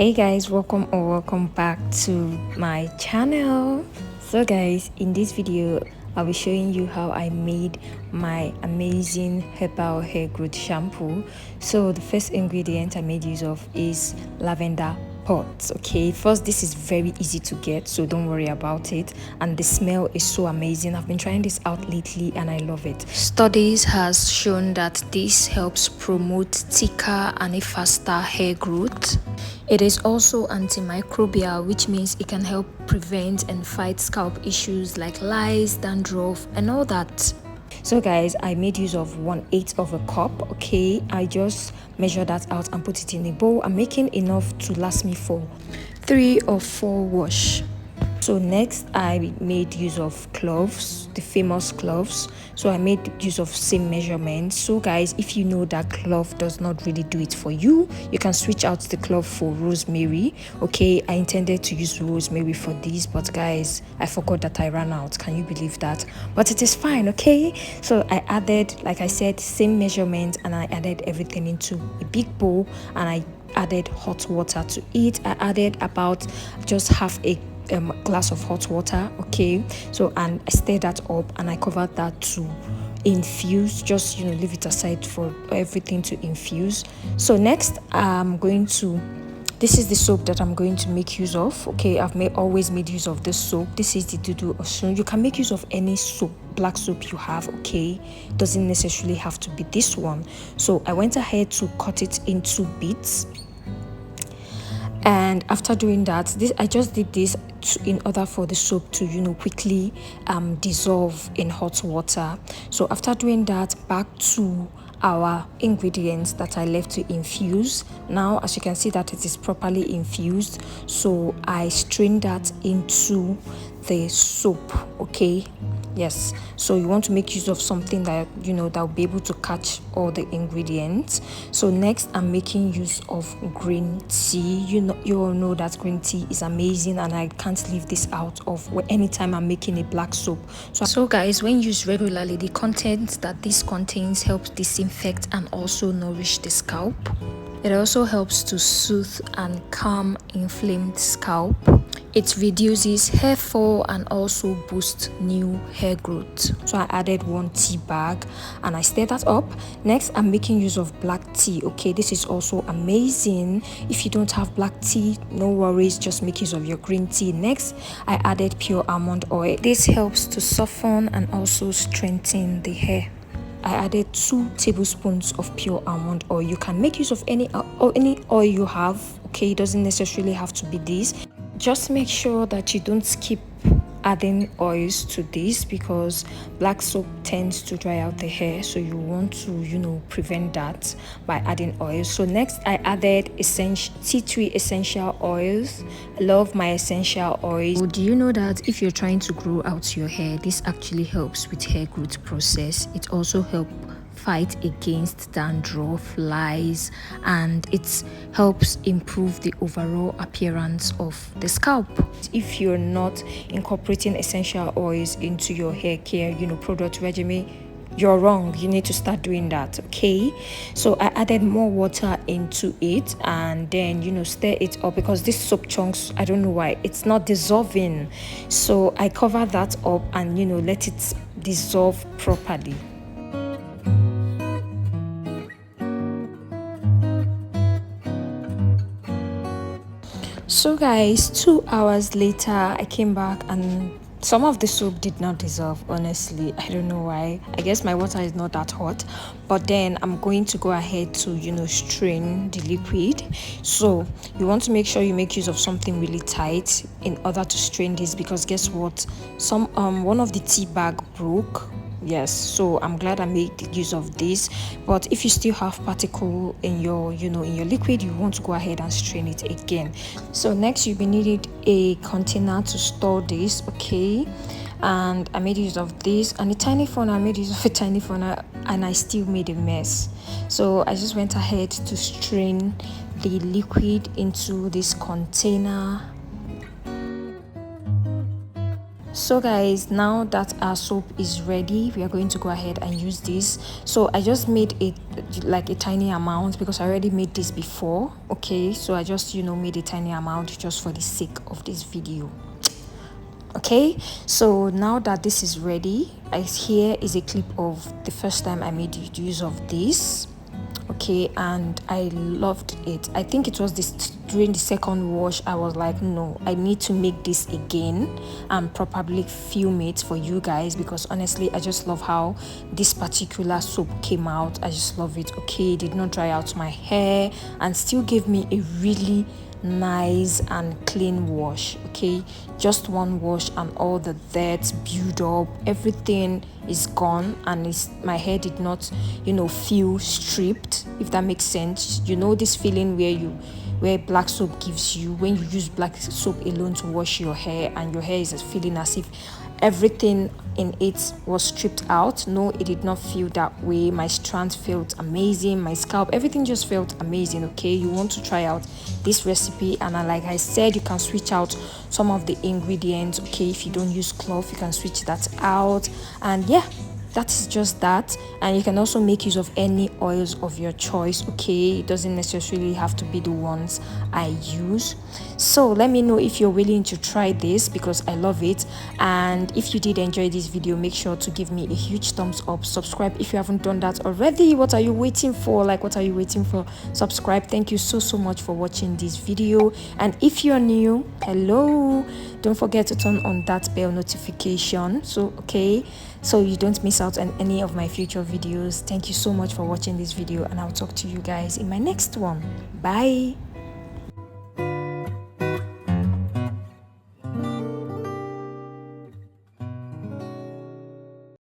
Hey guys, welcome or welcome back to my channel. So guys, in this video I'll be showing you how I made my amazing herbal hair growth shampoo. So the first ingredient I made use of is lavender pods. Okay, first, this is very easy to get, so don't worry about it, and the smell is so amazing. I've been trying this out lately and I love it. Studies has shown that this helps promote thicker and a faster hair growth. It is also antimicrobial, which means it can help prevent and fight scalp issues like lice, dandruff, and all that. So guys, I made use of 1/8 of a cup. Okay, I just measured that out and put it in a bowl. I'm making enough to last me for 3 or 4 wash. So next I made use of cloves, the famous cloves. So I made use of same measurements. So guys, if you know that clove does not really do it for you, you can switch out the clove for rosemary. Okay, I intended to use rosemary for this, but guys, I forgot that I ran out. Can you believe that? But it is fine. Okay, so I added, like I said, same measurement, and I added everything into a big bowl, and I added hot water to it. I added about just half a glass of hot water. Okay, so and I stirred that up and I covered that to infuse. Just leave it aside for everything to infuse. So next I'm going to, this is the soap that I'm going to make use of. Okay, I've always made use of this soap. This is the Dudu Osun. You can make use of any soap, black soap you have. Okay, doesn't necessarily have to be this one. So I went ahead to cut it into bits. And after doing that, I just did this in order for the soap to quickly dissolve in hot water. So after doing that, back to our ingredients that I left to infuse. Now, as you can see that it is properly infused, so I strained that into the soap. Okay, yes, so you want to make use of something that that will be able to catch all the ingredients. So next I'm making use of green tea. You all know that green tea is amazing, and I can't leave this out of anytime I'm making a black soap. So guys, when used regularly, the content that this contains helps disinfect and also nourish the scalp. It also helps to soothe and calm inflamed scalp. It reduces hair fall and also boosts new hair growth. So I added 1 tea bag and I stirred that up. Next, I'm making use of black tea. Okay, this is also amazing. If you don't have black tea, no worries, just make use of your green tea. Next, I added pure almond oil. This helps to soften and also strengthen the hair. I added 2 tablespoons of pure almond oil. You can make use of any oil you have. Okay, it doesn't necessarily have to be this. Just make sure that you don't skip adding oils to this, because black soap tends to dry out the hair, so you want to prevent that by adding oils. So next I added tea tree essential oils. I love my essential oils. So do you know that if you're trying to grow out your hair, this actually helps with hair growth process? It also helps fight against dandruff, lice, and it helps improve the overall appearance of the scalp. If you're not incorporating essential oils into your hair care product regimen, you're wrong. You need to start doing that. Okay, so I added more water into it and then stir it up, because this soap chunks, I don't know why it's not dissolving. So I cover that up and let it dissolve properly. So guys, 2 hours later I came back and some of the soap did not dissolve. Honestly, I don't know why. I guess my water is not that hot. But then I'm going to go ahead to strain the liquid. So you want to make sure you make use of something really tight in order to strain this, because guess what, one of the tea bag broke. Yes, so I'm glad I made use of this. But if you still have particle in your in your liquid, you want to go ahead and strain it again. So next you'll be needing a container to store this. Okay, and I made use of this, and a tiny funnel. I made use of a tiny funnel and I still made a mess. So I just went ahead to strain the liquid into this container. So guys, now that our soap is ready, we are going to go ahead and use this. So I just made it like a tiny amount because I already made this before. Okay, so I just made a tiny amount just for the sake of this video. Okay, so now that this is ready, here is a clip of the first time I made use of this. Okay, and I loved it. I think it was this during the second wash I was like, no, I need to make this again and properly film it for you guys, because honestly I just love how this particular soap came out. I just love it. Okay, it did not dry out my hair and still gave me a really nice and clean wash. Okay, just one wash and all the dirt build up, everything is gone, and my hair did not feel stripped, if that makes sense. This feeling where black soap gives you when you use black soap alone to wash your hair, and your hair is feeling as if everything in it was stripped out. No, it did not feel that way. My strands felt amazing, my scalp, everything just felt amazing. Okay, you want to try out this recipe, and like I said, you can switch out some of the ingredients. Okay, if you don't use cloth, you can switch that out, and yeah, that is just that. And you can also make use of any oils of your choice. Okay, it doesn't necessarily have to be the ones I use. So let me know if you're willing to try this, because I love it. And if you did enjoy this video, make sure to give me a huge thumbs up, subscribe if you haven't done that already. What are you waiting for? What are you waiting for? Subscribe. Thank you so much for watching this video. And if you're new, hello, don't forget to turn on that bell notification, so you don't miss out on any of my future videos. Thank you so much for watching this video, and I'll talk to you guys in my next one. Bye.